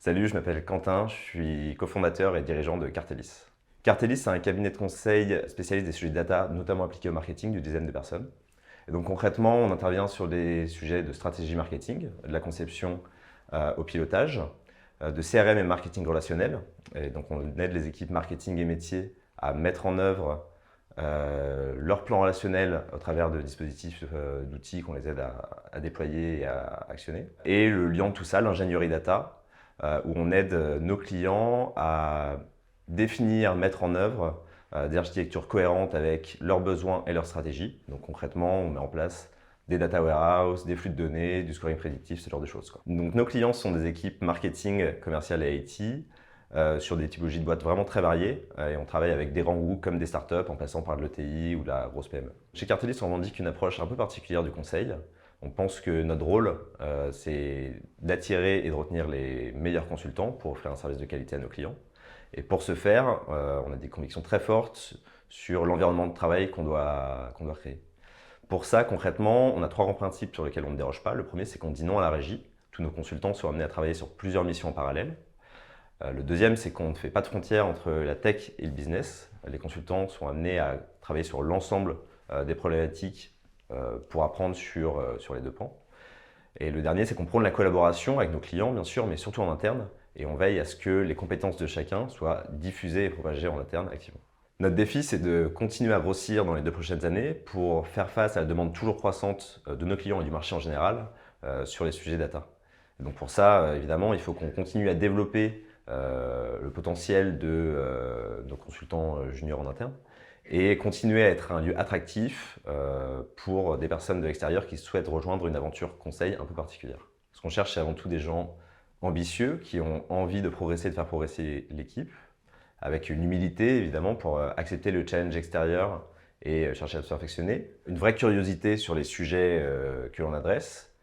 Salut, je m'appelle Quentin, je suis cofondateur et dirigeant de Cartelis. Cartelis, c'est un cabinet de conseil spécialiste des sujets de data, notamment appliqués au marketing, d'une dizaine de personnes. Et donc concrètement, on intervient sur des sujets de stratégie marketing, de la conception au pilotage, de CRM et marketing relationnel. Et donc on aide les équipes marketing et métiers à mettre en œuvre leur plan relationnel au travers de dispositifs, d'outils qu'on les aide à déployer et à actionner. Et le lien de tout ça, l'ingénierie data, où on aide nos clients à définir, mettre en œuvre des architectures cohérentes avec leurs besoins et leurs stratégies. Donc concrètement, on met en place des data warehouse, des flux de données, du scoring prédictif, ce genre de choses, quoi. Donc nos clients sont des équipes marketing, commercial et IT, sur des typologies de boîtes vraiment très variées. Et on travaille avec des grands groupes comme des startups, en passant par de l'ETI ou la grosse PME. Chez Cartelis, on revendique une approche un peu particulière du conseil. On pense que notre rôle, c'est d'attirer et de retenir les meilleurs consultants pour offrir un service de qualité à nos clients. Et pour ce faire, on a des convictions très fortes sur l'environnement de travail qu'on doit créer. Pour ça, concrètement, on a trois grands principes sur lesquels on ne déroge pas. Le premier, c'est qu'on dit non à la régie. Tous nos consultants sont amenés à travailler sur plusieurs missions en parallèle. Le deuxième, c'est qu'on ne fait pas de frontière entre la tech et le business. Les consultants sont amenés à travailler sur l'ensemble des problématiques pour apprendre sur les deux pans. Et le dernier, c'est qu'on prône la collaboration avec nos clients, bien sûr, mais surtout en interne. Et on veille à ce que les compétences de chacun soient diffusées et propagées en interne activement. Notre défi, c'est de continuer à grossir dans les 2 prochaines années pour faire face à la demande toujours croissante de nos clients et du marché en général sur les sujets data. Et donc pour ça, évidemment, il faut qu'on continue à développer le potentiel de nos consultants juniors en interne et continuer à être un lieu attractif pour des personnes de l'extérieur qui souhaitent rejoindre une aventure conseil un peu particulière. Ce qu'on cherche, c'est avant tout des gens ambitieux qui ont envie de progresser, de faire progresser l'équipe, avec une humilité évidemment pour accepter le challenge extérieur et chercher à se perfectionner, une vraie curiosité sur les sujets que l'on adresse,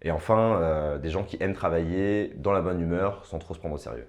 et enfin des gens qui aiment travailler dans la bonne humeur sans trop se prendre au sérieux.